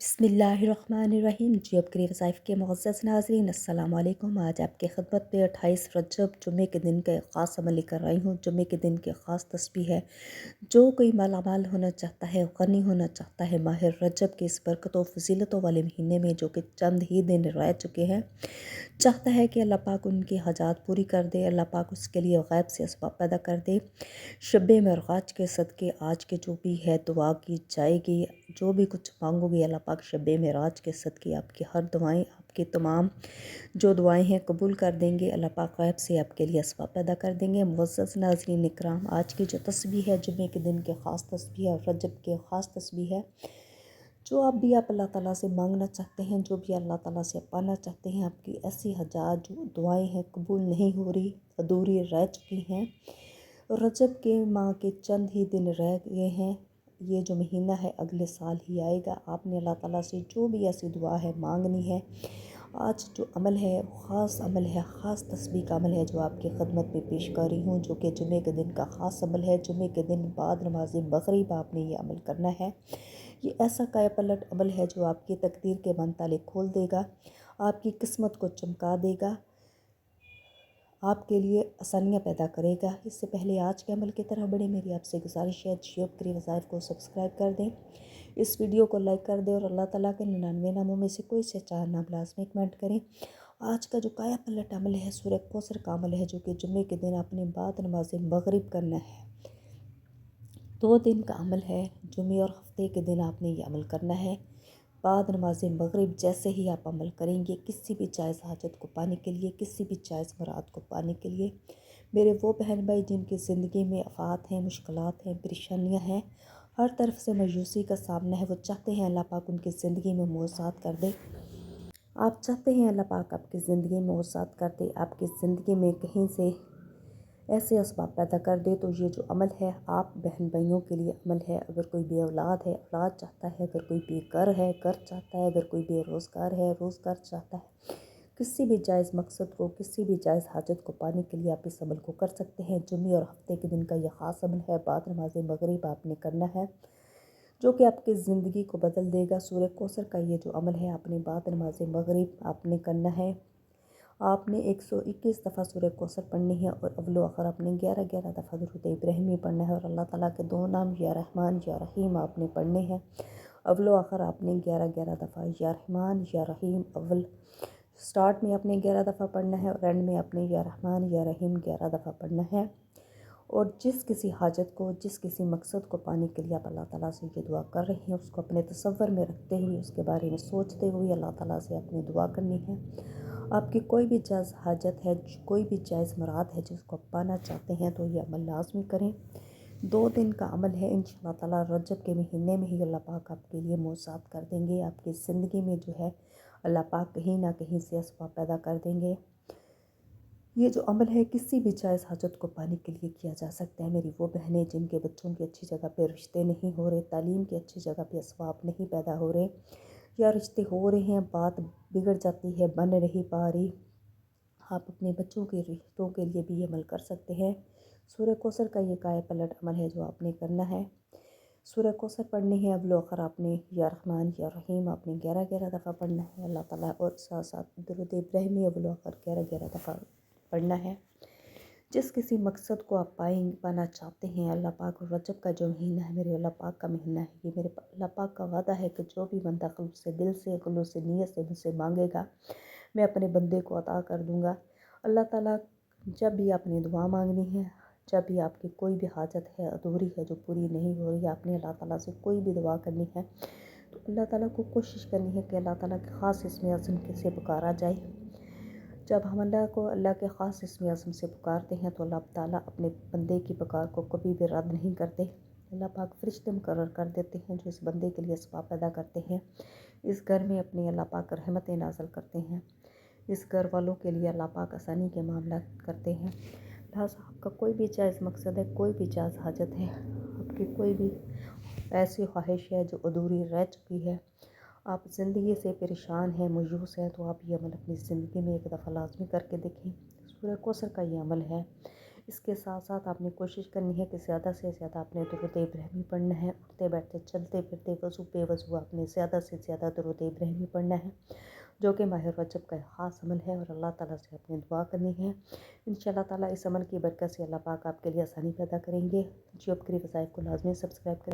बिस्मिल्लाहिर्रहमानिर्रहीम। जी अब करीब वज़ाइफ के मुअज़्ज़ज़ नाज़रीन, अस्सलाम वालेकुम। आज आपकी खिदमत पे 28 रजब जुम्मे के दिन का एक ख़ास अमल लेकर आई हूँ। जुम्मे के दिन की ख़ास तस्बीह है। जो कोई मालामाल होना चाहता है, गनी होना चाहता है, माह रजब के इस बरकतों फजीलतों वाले महीने में जो कि चंद ही दिन रह चुके हैं, चाहता है कि अल्लाह पाक उनकी हाजात पूरी कर दे। अल्लाह पाक उसके लिए गैब से असबाब पैदा कर दे। शब मेराज के सदक़े आज के जो भी है दुआ की जाएगी। जो भी कुछ मांगोगे अल्लाह पाक शब मेराज के सदक़े आपकी हर दुआएं, आपकी तमाम जो दुआएं हैं कबूल कर देंगे। अल्लाह पाक गैब से आपके लिए असबाब पैदा कर देंगे। मुअज़्ज़ज़ नाज़रीन इकराम, आज की जो तस्बीह है जुम्मे के दिन के ख़ास तस्बीह है, रजब के ख़ास तस्बीह है। जो आप अल्लाह ताला से मांगना चाहते हैं, जो भी अल्लाह ताला से पाना चाहते हैं, आपकी ऐसी हाजात जो दुआएं हैं कबूल नहीं हो रही, अधूरी रह चुकी हैं, रजब के माह के चंद ही दिन रह गए हैं। ये जो महीना है अगले साल ही आएगा। आपने अल्लाह ताला से जो भी ऐसी दुआ है मांगनी है, आज जो अमल है ख़ास अमल है, ख़ास तस्बीह का अमल है जो आपकी खिदमत में पेश कर रही हूँ, जो कि जुमे के दिन का ख़ास अमल है। जुमे के दिन बाद नमाज मगरिब आपने ये अमल करना है। ये ऐसा काया पलट अमल है जो आपकी तकदीर के बंद ताले खोल देगा, आपकी किस्मत को चमका देगा, आपके लिए आसानियाँ पैदा करेगा। इससे पहले आज के अमल की तरह बढ़े, मेरी आपसे गुजारिश है जियो करी वज़ाइफ को सब्सक्राइब कर दें, इस वीडियो को लाइक कर दें और अल्लाह ताला के 99 नामों में से कोई से 4 नाम लाज़मी कमेंट करें। आज का जो काया पलट अमल है सूरह कौसर का अमल है, जो कि जुम्मे के दिन अपने बाद नमाज मगरिब करना है। 2 दिन का अमल है। जुमे और हफ्ते के दिन आपने ये अमल करना है। बाद नमाज मगरिब जैसे ही आप अमल करेंगे, किसी भी जायज़ हाजत को पाने के लिए, किसी भी जायज़ मुराद को पाने के लिए, मेरे वो बहन भाई जिनकी ज़िंदगी में आफ़ात हैं, मुश्किलात हैं, परेशानियाँ हैं, हर तरफ से मायूसी का सामना है, वो चाहते हैं अल्लाह पाक उनकी ज़िंदगी में मुआवज़ात कर दे। आप चाहते हैं अल्लाह पाक आपकी ज़िंदगी में मुआवज़ात कर दे, आपकी ज़िंदगी में कहीं से ऐसे असबाब पैदा कर दे, तो ये जो अमल है आप बहन भाइयों के लिए अमल है। अगर कोई बे औलाद है, औलाद चाहता है, अगर कोई बेघर है, घर चाहता है, अगर कोई बेरोज़गार है, रोज़गार चाहता है, किसी भी जायज़ मकसद को, किसी भी जायज़ हाजत को पाने के लिए आप इस अमल को कर सकते हैं। जुम्मे और हफ्ते के दिन का यह ख़ास अमल है। बाद नमाज मगरिब आपने करना है, जो कि आपकी ज़िंदगी को बदल देगा। सूरह कौसर का ये जो अमल है आपने बाद नमाज मगरिब आपने करना है। आपने 121 दफ़ा सूरह कौसर पढ़नी है और अव्वल आखिर आपने 11-11 दफ़ा दुरूद इब्राहिमी पढ़ना है और अल्लाह ताला के 2 नाम या रहमान या रहीम आपने पढ़ने हैं। अव्वल आखिर आपने 11-11 दफ़ा या रहमान या रहीम, अव्वल स्टार्ट में आपने 11 दफ़ा पढ़ना है और एंड में आपने या रहमान या रहीम 11 दफ़ा पढ़ना है। और जिस किसी हाजत को, जिस किसी मकसद को पाने के लिए आप अल्लाह ताला से ये दुआ कर रहे हैं, उसको अपने तसव्वुर में रखते हुए, उसके बारे में सोचते हुए अल्लाह ताला से अपनी दुआ करनी है। आपकी कोई भी जायज़ हाजत है, कोई भी जायज़ मुराद है जिसको आप पाना चाहते हैं, तो ये अमल लाजमी करें। 2 दिन का अमल है। इंशाअल्लाह ताला रजब के महीने में ही अल्लाह पाक आपके लिए मुआवज़ात कर देंगे। आपकी ज़िंदगी में जो है अल्लाह पाक कहीं ना कहीं से असबाब पैदा कर देंगे। ये जो अमल है किसी भी जायज़ हाजत को पाने के लिए किया जा सकता है। मेरी वो बहनें जिनके बच्चों की अच्छी जगह पे रिश्ते नहीं हो रहे, तालीम की अच्छी जगह पे असबाब नहीं पैदा हो रहे, या रिश्ते हो रहे हैं बात बिगड़ जाती है, बन नहीं पा रही, आप अपने बच्चों के रिश्तों के लिए भी अमल कर सकते हैं। सूरह कौसर का ये काया पलट अमल है जो आपने करना है। सूरह कौसर पढ़नी है, अव्वल आखिर आपने या रहमान या रहीम आपने 11-11 दफ़ा पढ़ना है अल्लाह ताला, और साथ साथ दुरूद इब्राहिमी अव्वल आखिर 11-11 दफ़ा पढ़ना है। जिस किसी मकसद को आप पाना चाहते हैं, अल्लाह पाक रजब का जो महीना है मेरे अल्लाह पाक का महीना है, ये मेरे अल्लाह पाक का वादा है कि जो भी बंदा खुलूस से दिल से, खुलूस से नीयत से मुझसे मांगेगा, मैं अपने बंदे को अता कर दूँगा। अल्लाह ताला जब भी आपने दुआ मांगनी है, जब भी आपकी कोई भी हाजत है अधूरी है जो पूरी नहीं हो रही, आपने अल्लाह ताला से कोई भी दुआ करनी है, तो अल्लाह ताला को कोशिश करनी है कि अल्लाह ताला के ख़ास इस्म अज़म से पुकारा जाए। जब हम अल्लाह को, अल्लाह के ख़ास इस्म अज़म से पुकारते हैं, तो अल्लाह ताला अपने बंदे की पुकार को कभी भी रद्द नहीं करते। अल्लाह पाक फ़रिश्ते मुकर्रर कर देते हैं जो इस बंदे के लिए असबाब पैदा करते हैं। इस घर में अपनी अल्लाह पाक रहमतें नाज़िल करते हैं। इस घर वालों के लिए अल्लाह पाक आसानी के मामला करते हैं। लिहाजा आपका कोई भी जायज़ मकसद है, कोई भी जायज़ हाजत है, आपकी कोई भी ऐसी ख्वाहिश है जो अधूरी रह चुकी है, आप ज़िंदगी से परेशान हैं, मायूस हैं, तो आप ये अमल अपनी ज़िंदगी में एक दफ़ा लाजमी करके देखें। सूरह कौसर का ये अमल है। اس کے ساتھ ساتھ آپ نے کوشش کرنی ہے کہ زیادہ سے زیادہ آپ نے درود ابراہیمی پڑھنا ہے، اٹھتے بیٹھتے چلتے پھرتے وضو بے وضو آپ نے زیادہ سے زیادہ درود ابراہیمی پڑھنا ہے، جو کہ ماہ رجب کا ایک خاص عمل ہے، اور اللہ تعالیٰ سے آپ نے دعا کرنی ہے انشاءاللہ تعالیٰ اس عمل کی برکت سے اللہ پاک آپ کے لیے آسانی پیدا کریں گے۔ جیوب گری وظائف کو لازمی سبسکرائب کریں۔